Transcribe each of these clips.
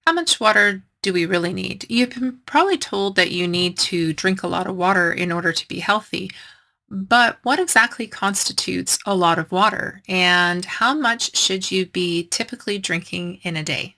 How much water do we really need? You've been probably told that you need to drink a lot of water in order to be healthy. But what exactly constitutes a lot of water? And how much should you be typically drinking in a day?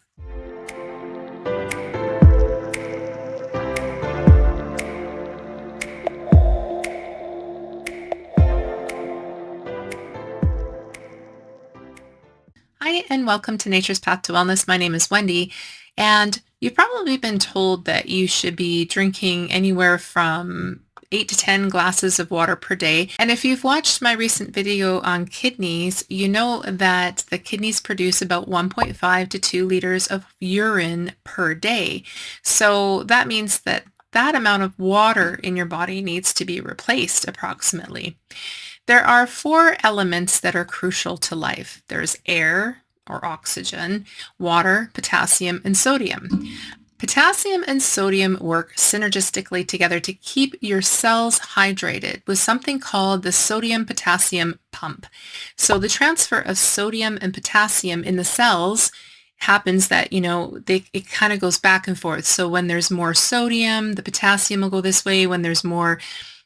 Hi, and welcome to Nature's Path to Wellness. My name is Wendy, and you've probably been told that you should be drinking anywhere from 8 to 10 glasses of water per day. And if you've watched my recent video on kidneys, you know that the kidneys produce about 1.5 to 2 liters of urine per day. So that means that that amount of water in your body needs to be replaced approximately. There are four elements that are crucial to life. There's air or oxygen, water, potassium, and sodium. Potassium and sodium work synergistically together to keep your cells hydrated with something called the sodium-potassium pump. So the transfer of sodium and potassium in the cells happens that, it kind of goes back and forth. So when there's more sodium, the potassium will go this way. When there's more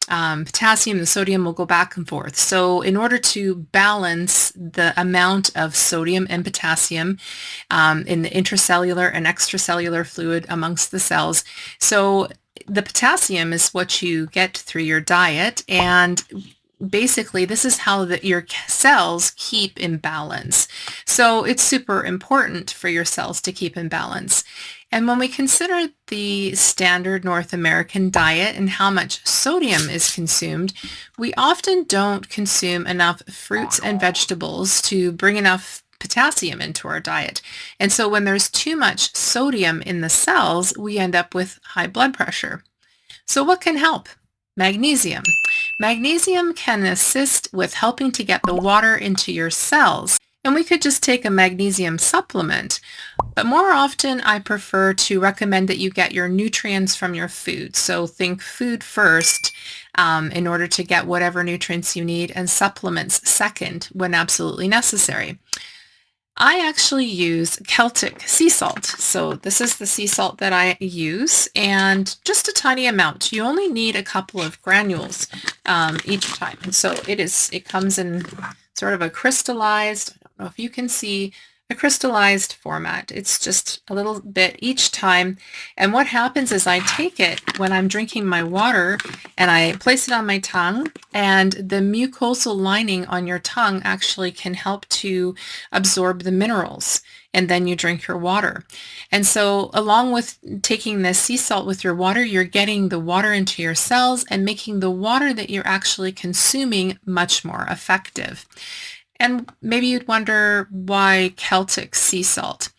potassium, the sodium will go back and forth. So in order to balance the amount of sodium and potassium in the intracellular and extracellular fluid amongst the cells, so the potassium is what you get through your diet, and basically this is how your cells keep in balance. So it's super important for your cells to keep in balance. And when we consider the standard North American diet and how much sodium is consumed, we often don't consume enough fruits and vegetables to bring enough potassium into our diet. And so when there's too much sodium in the cells, we end up with high blood pressure. So what can help? Magnesium. Magnesium can assist with helping to get the water into your cells. And we could just take a magnesium supplement. But more often, I prefer to recommend that you get your nutrients from your food. So think food first in order to get whatever nutrients you need, and supplements second when absolutely necessary. I actually use Celtic sea salt. So this is the sea salt that I use, and just a tiny amount. You only need a couple of granules each time. And so it comes in sort of a crystallized, I don't know if you can see, a crystallized format. It's just a little bit each time. And what happens is I take it when I'm drinking my water and I place it on my tongue, and the mucosal lining on your tongue actually can help to absorb the minerals. And then you drink your water. And so along with taking the sea salt with your water, you're getting the water into your cells and making the water that you're actually consuming much more effective. And maybe you'd wonder, why Celtic sea salt?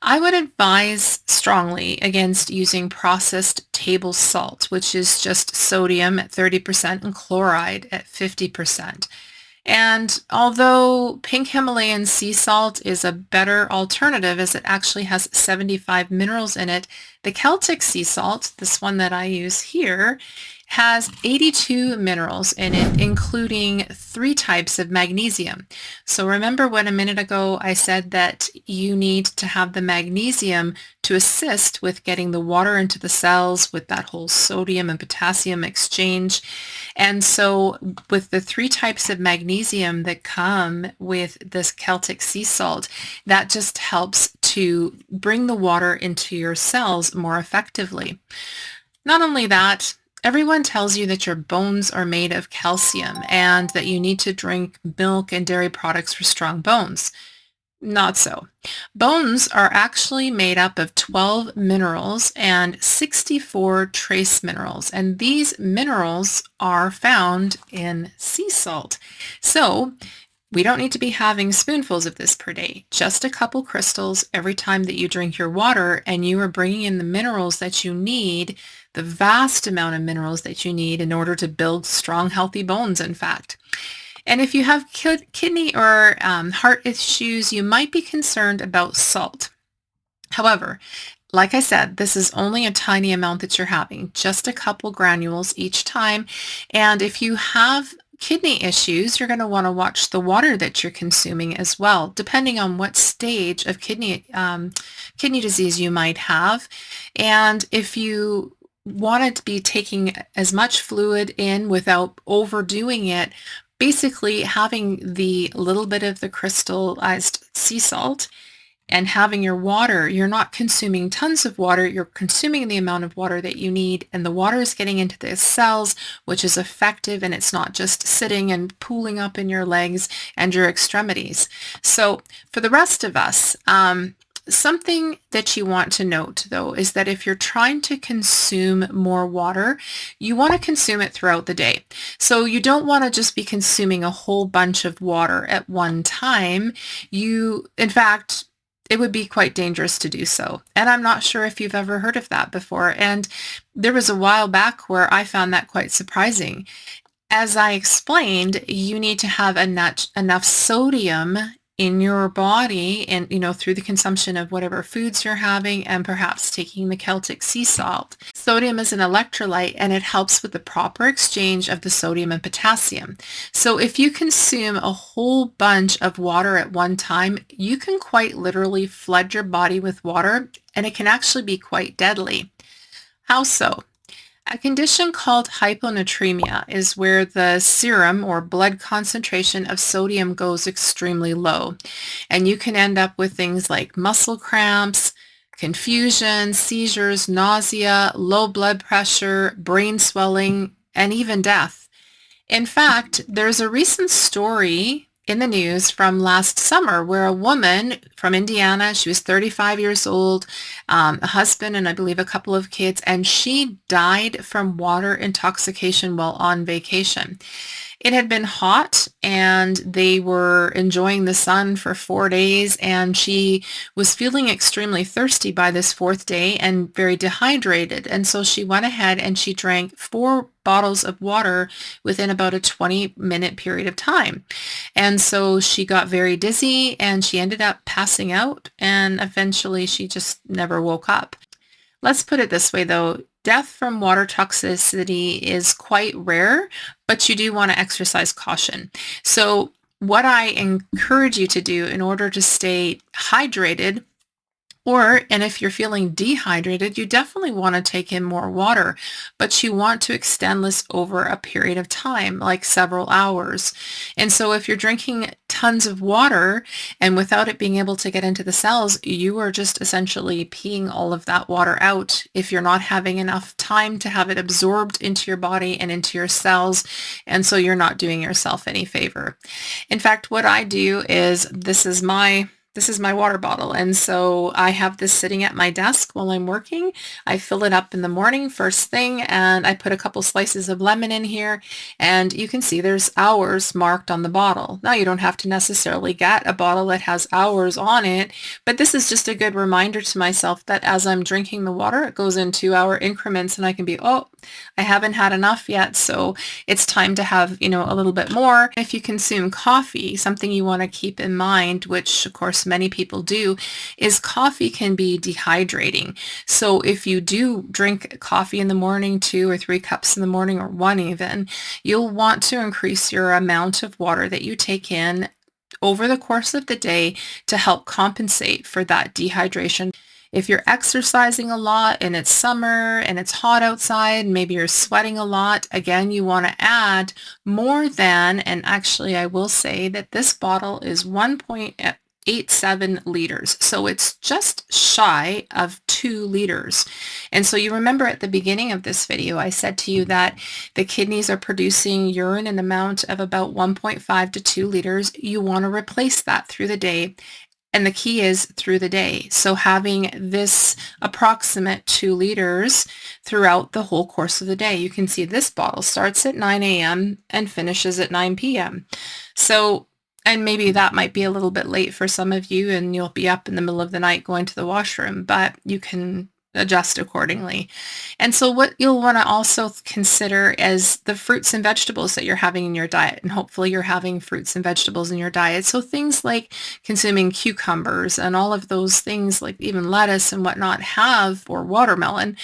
I would advise strongly against using processed table salt, which is just sodium at 30% and chloride at 50%. And although pink Himalayan sea salt is a better alternative as it actually has 75 minerals in it, the Celtic sea salt, this one that I use here, has 82 minerals in it, including 3 types of magnesium. So remember when a minute ago I said that you need to have the magnesium to assist with getting the water into the cells with that whole sodium and potassium exchange. And so with the 3 types of magnesium that come with this Celtic sea salt, that just helps to bring the water into your cells more effectively. Not only that, everyone tells you that your bones are made of calcium and that you need to drink milk and dairy products for strong bones. Not so. Bones are actually made up of 12 minerals and 64 trace minerals, and these minerals are found in sea salt. So we don't need to be having spoonfuls of this per day, just a couple crystals every time that you drink your water, and you are bringing in the minerals that you need, the vast amount of minerals that you need in order to build strong, healthy bones, in fact. And if you have kidney or heart issues, you might be concerned about salt. However, like I said, this is only a tiny amount that you're having, just a couple granules each time. And if you have kidney issues, you're going to want to watch the water that you're consuming as well, depending on what stage of kidney disease you might have. And if you want to be taking as much fluid in without overdoing it, basically having the little bit of the crystallized sea salt and having your water, you're not consuming tons of water, you're consuming the amount of water that you need, and the water is getting into the cells, which is effective, and it's not just sitting and pooling up in your legs and your extremities. So for the rest of us, something that you want to note, though, is that if you're trying to consume more water, you want to consume it throughout the day. So you don't want to just be consuming a whole bunch of water at one time. In fact, it would be quite dangerous to do so. And I'm not sure if you've ever heard of that before. And there was a while back where I found that quite surprising. As I explained, you need to have enough sodium in your body and, through the consumption of whatever foods you're having and perhaps taking the Celtic sea salt. Sodium is an electrolyte and it helps with the proper exchange of the sodium and potassium. So if you consume a whole bunch of water at one time, you can quite literally flood your body with water, and it can actually be quite deadly. How so? A condition called hyponatremia is where the serum or blood concentration of sodium goes extremely low, and you can end up with things like muscle cramps, confusion, seizures, nausea, low blood pressure, brain swelling, and even death. In fact, there's a recent story in the news from last summer where a woman from Indiana, she was 35 years old, a husband and I believe a couple of kids, and she died from water intoxication while on vacation. It had been hot and they were enjoying the sun for 4 days, and she was feeling extremely thirsty by this fourth day and very dehydrated. And so she went ahead and she drank 4 bottles of water within about a 20-minute period of time. And so she got very dizzy and she ended up passing out, and eventually she just never woke up. Let's put it this way, though. Death from water toxicity is quite rare, but you do want to exercise caution. So what I encourage you to do in order to stay hydrated, and if you're feeling dehydrated, you definitely want to take in more water, but you want to extend this over a period of time, like several hours. And so if you're drinking tons of water and without it being able to get into the cells, you are just essentially peeing all of that water out if you're not having enough time to have it absorbed into your body and into your cells. And so you're not doing yourself any favor. In fact, what I do is this is my water bottle. And so I have this sitting at my desk while I'm working. I fill it up in the morning first thing, and I put a couple slices of lemon in here, and you can see there's hours marked on the bottle. Now you don't have to necessarily get a bottle that has hours on it, but this is just a good reminder to myself that as I'm drinking the water, it goes in 2-hour increments, and I can be, oh, I haven't had enough yet, so it's time to have, a little bit more. If you consume coffee, something you want to keep in mind, which of course many people do, is coffee can be dehydrating. So if you do drink coffee in the morning, 2 or 3 cups in the morning, or 1 even, you'll want to increase your amount of water that you take in over the course of the day to help compensate for that dehydration. If you're exercising a lot and it's summer and it's hot outside, maybe you're sweating a lot, again, you want to add more than, and actually I will say that this bottle is 1.87 liters. So it's just shy of 2 liters. And so you remember at the beginning of this video, I said to you that the kidneys are producing urine in an amount of about 1.5 to 2 liters. You want to replace that through the day. And the key is through the day. So having this approximate 2 liters throughout the whole course of the day. You can see this bottle starts at 9 a.m. and finishes at 9 p.m. So, and maybe that might be a little bit late for some of you and you'll be up in the middle of the night going to the washroom, but you can adjust accordingly. And so what you'll want to also consider is the fruits and vegetables that you're having in your diet. And hopefully you're having fruits and vegetables in your diet. So things like consuming cucumbers and all of those things, like even lettuce and whatnot, have, or watermelon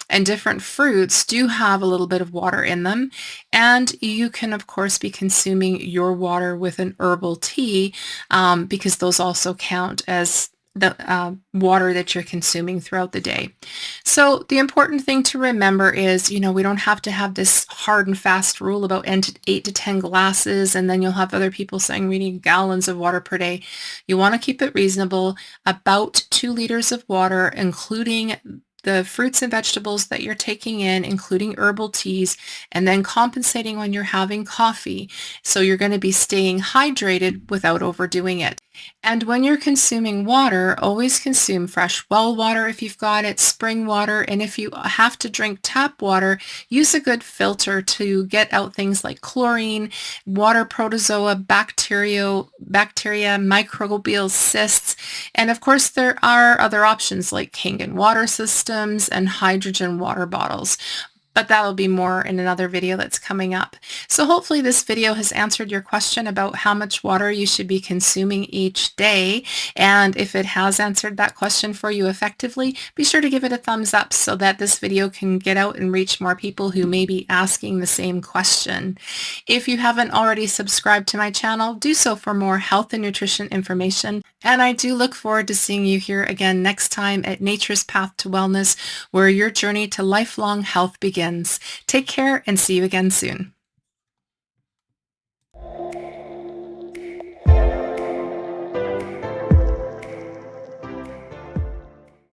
and different fruits do have a little bit of water in them. And you can, of course, be consuming your water with an herbal tea, because those also count as the water that you're consuming throughout the day. So the important thing to remember is, we don't have to have this hard and fast rule about 8 to 10 glasses, and then you'll have other people saying we need gallons of water per day. You want to keep it reasonable, about 2 liters of water, including the fruits and vegetables that you're taking in, including herbal teas, and then compensating when you're having coffee. So you're going to be staying hydrated without overdoing it. And when you're consuming water, always consume fresh well water if you've got it, spring water, and if you have to drink tap water, use a good filter to get out things like chlorine, water protozoa, bacteria, microbial cysts, and of course there are other options like Kangen water systems and hydrogen water bottles. But that'll be more in another video that's coming up. So hopefully this video has answered your question about how much water you should be consuming each day. And if it has answered that question for you effectively, be sure to give it a thumbs up so that this video can get out and reach more people who may be asking the same question. If you haven't already subscribed to my channel, do so for more health and nutrition information. And I do look forward to seeing you here again next time at Nature's Path to Wellness, where your journey to lifelong health begins. Take care and see you again soon.